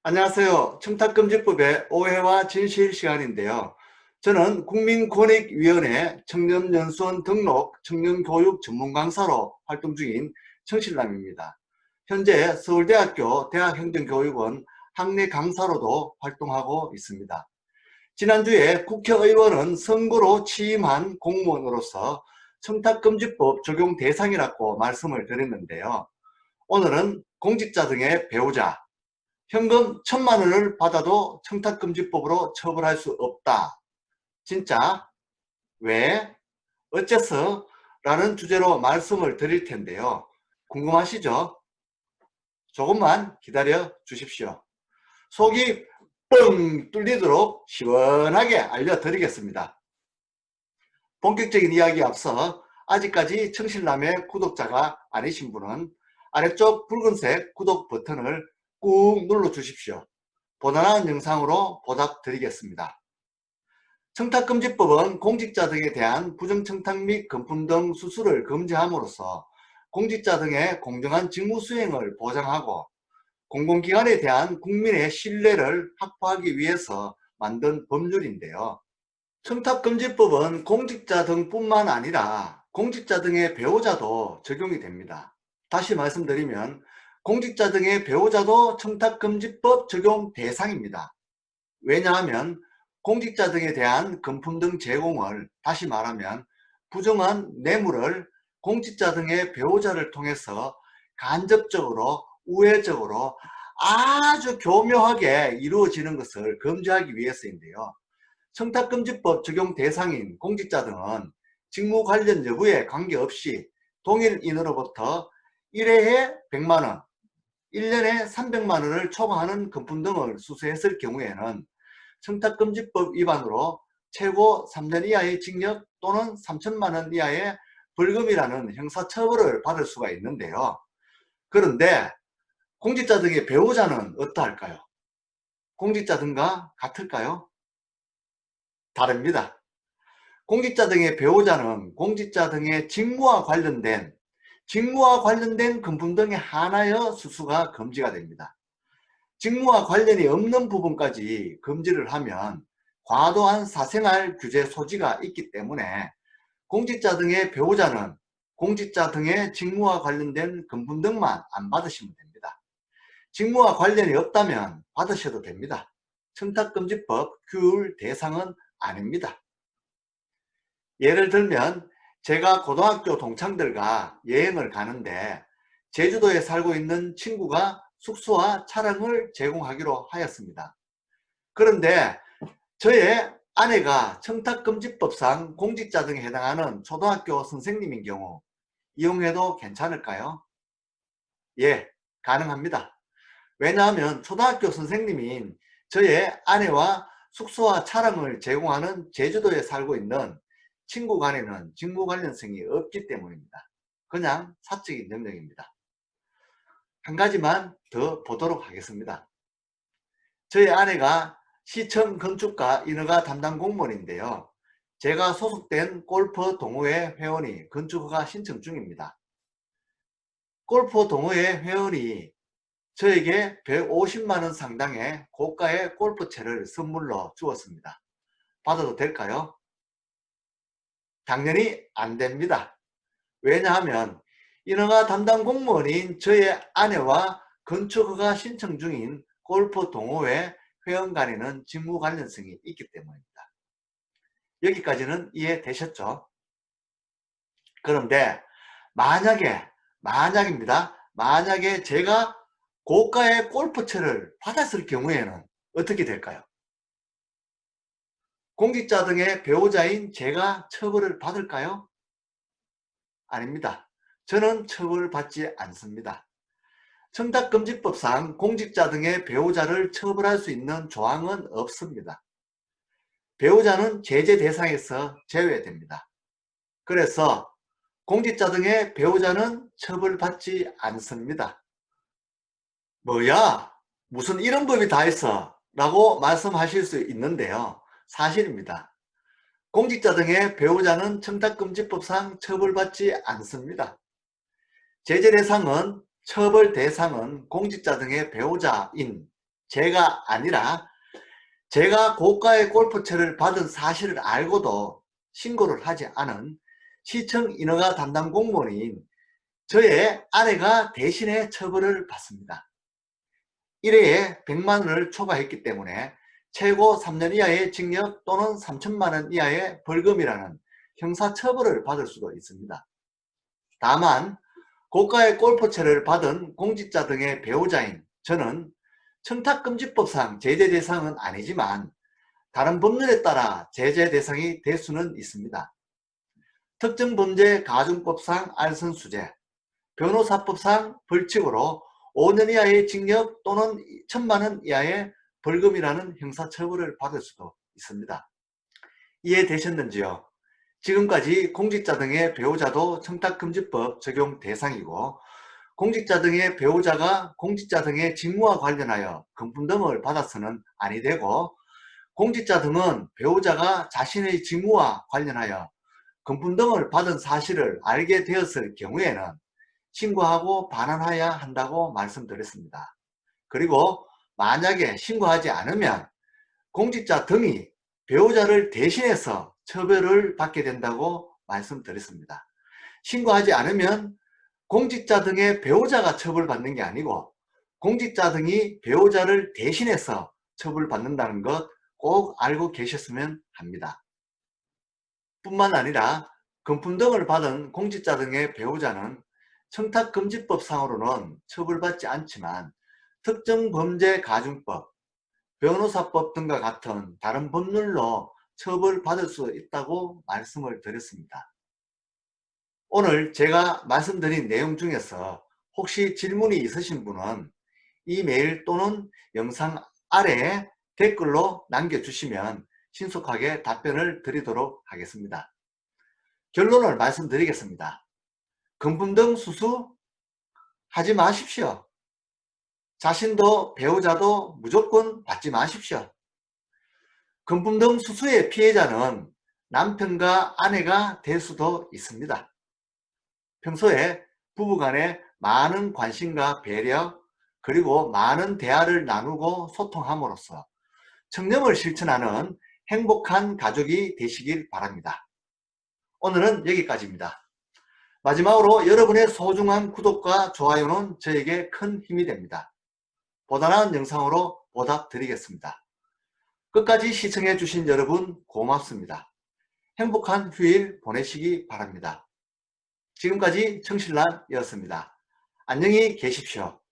안녕하세요. 청탁금지법의 오해와 진실 시간인데요. 저는 국민권익위원회 청년연수원 등록 청년교육 전문강사로 활동 중인 청실남입니다. 현재 서울대학교 대학행정교육원 학내 강사로도 활동하고 있습니다. 지난주에 국회의원은 선거로 취임한 공무원으로서 청탁금지법 적용 대상이라고 말씀을 드렸는데요. 오늘은 공직자 등의 배우자, 현금 1,000만 원을 받아도 청탁금지법으로 처벌할 수 없다. 진짜? 왜? 어째서? 라는 주제로 말씀을 드릴 텐데요. 궁금하시죠? 조금만 기다려 주십시오. 속이 뻥 뚫리도록 시원하게 알려드리겠습니다. 본격적인 이야기에 앞서 아직까지 청실남의 구독자가 아니신 분은 아래쪽 붉은색 구독 버튼을 꾹 눌러 주십시오. 보다 영상으로 보답드리겠습니다. 청탁금지법은 공직자 등에 대한 부정청탁 및 금품 등 수수를 금지함으로써 공직자 등의 공정한 직무수행을 보장하고 공공기관에 대한 국민의 신뢰를 확보하기 위해서 만든 법률인데요. 청탁금지법은 공직자 등뿐만 아니라 공직자 등의 배우자도 적용이 됩니다. 다시 말씀드리면 공직자 등의 배우자도 청탁금지법 적용 대상입니다. 왜냐하면 공직자 등에 대한 금품 등 제공을, 다시 말하면 부정한 뇌물을 공직자 등의 배우자를 통해서 간접적으로 우회적으로 아주 교묘하게 이루어지는 것을 금지하기 위해서인데요. 청탁금지법 적용 대상인 공직자 등은 직무 관련 여부에 관계없이 동일인으로부터 1회에 100만원, 1년에 300만원을 초과하는 금품 등을 수수했을 경우에는 청탁금지법 위반으로 최고 3년 이하의 징역 또는 3천만원 이하의 벌금이라는 형사처벌을 받을 수가 있는데요. 그런데 공직자 등의 배우자는 어떠할까요? 공직자 등과 같을까요? 다릅니다. 공직자 등의 배우자는 공직자 등의 직무와 관련된 금품 등에 한하여 수수가 금지가 됩니다. 직무와 관련이 없는 부분까지 금지를 하면 과도한 사생활 규제 소지가 있기 때문에 공직자 등의 배우자는 공직자 등의 직무와 관련된 금품 등만 안 받으시면 됩니다. 직무와 관련이 없다면 받으셔도 됩니다. 청탁금지법 규율 대상은 아닙니다. 예를 들면 제가 고등학교 동창들과 여행을 가는데 제주도에 살고 있는 친구가 숙소와 차량을 제공하기로 하였습니다. 그런데 저의 아내가 청탁금지법상 공직자 등에 해당하는 초등학교 선생님인 경우 이용해도 괜찮을까요? 예, 가능합니다. 왜냐하면 초등학교 선생님인 저의 아내와 숙소와 차량을 제공하는 제주도에 살고 있는 친구 간에는 직무 관련성이 없기 때문입니다. 그냥 사적인 영역입니다. 한 가지만 더 보도록 하겠습니다. 저희 아내가 시청 건축가 인허가 담당 공무원인데요. 제가 소속된 골프 동호회 회원이 건축허가 신청 중입니다. 골프 동호회 회원이 저에게 150만원 상당의 고가의 골프채를 선물로 주었습니다. 받아도 될까요? 당연히 안 됩니다. 왜냐하면 인허가 담당 공무원인 저의 아내와 건축허가 신청 중인 골프 동호회 회원 간에는 직무 관련성이 있기 때문입니다. 여기까지는 이해되셨죠? 그런데 만약에 제가 고가의 골프채를 받았을 경우에는 어떻게 될까요? 공직자 등의 배우자인 제가 처벌을 받을까요? 아닙니다. 저는 처벌받지 않습니다. 청탁금지법상 공직자 등의 배우자를 처벌할 수 있는 조항은 없습니다. 배우자는 제재 대상에서 제외됩니다. 그래서 공직자 등의 배우자는 처벌받지 않습니다. 뭐야? 무슨 이런 법이 다 있어? 라고 말씀하실 수 있는데요. 사실입니다. 공직자 등의 배우자는 청탁금지법상 처벌받지 않습니다. 제재 대상은, 처벌 대상은 공직자 등의 배우자인 제가 아니라 제가 고가의 골프채를 받은 사실을 알고도 신고를 하지 않은 시청 인허가 담당 공무원인 저의 아내가 대신에 처벌을 받습니다. 1회에 100만 원을 초과했기 때문에 최고 3년 이하의 징역 또는 3천만 원 이하의 벌금이라는 형사처벌을 받을 수도 있습니다. 다만 고가의 골프채를 받은 공직자 등의 배우자인 저는 청탁금지법상 제재 대상은 아니지만 다른 법률에 따라 제재 대상이 될 수는 있습니다. 특정범죄가중법상 알선수재, 변호사법상 벌칙으로 5년 이하의 징역 또는 1천만 원 이하의 벌금이라는 형사처벌을 받을 수도 있습니다. 이해되셨는지요? 지금까지 공직자 등의 배우자도 청탁금지법 적용 대상이고 공직자 등의 배우자가 공직자 등의 직무와 관련하여 금품 등을 받아서는 아니 되고 공직자 등은 배우자가 자신의 직무와 관련하여 금품 등을 받은 사실을 알게 되었을 경우에는 신고하고 반환해야 한다고 말씀드렸습니다. 그리고 만약에 신고하지 않으면 공직자 등이 배우자를 대신해서 처벌을 받게 된다고 말씀드렸습니다. 신고하지 않으면 공직자 등의 배우자가 처벌받는 게 아니고 공직자 등이 배우자를 대신해서 처벌받는다는 것 꼭 알고 계셨으면 합니다. 뿐만 아니라 금품 등을 받은 공직자 등의 배우자는 청탁금지법상으로는 처벌받지 않지만 특정범죄가중법, 변호사법 등과 같은 다른 법률로 처벌받을 수 있다고 말씀을 드렸습니다. 오늘 제가 말씀드린 내용 중에서 혹시 질문이 있으신 분은 이 메일 또는 영상 아래에 댓글로 남겨주시면 신속하게 답변을 드리도록 하겠습니다. 결론을 말씀드리겠습니다. 금품 등 수수 하지 마십시오. 자신도 배우자도 무조건 받지 마십시오. 금품 등 수수의 피해자는 남편과 아내가 될 수도 있습니다. 평소에 부부간에 많은 관심과 배려 그리고 많은 대화를 나누고 소통함으로써 청렴을 실천하는 행복한 가족이 되시길 바랍니다. 오늘은 여기까지입니다. 마지막으로 여러분의 소중한 구독과 좋아요는 저에게 큰 힘이 됩니다. 보다 나은 영상으로 보답드리겠습니다. 끝까지 시청해 주신 여러분 고맙습니다. 행복한 휴일 보내시기 바랍니다. 지금까지 청실란이었습니다. 안녕히 계십시오.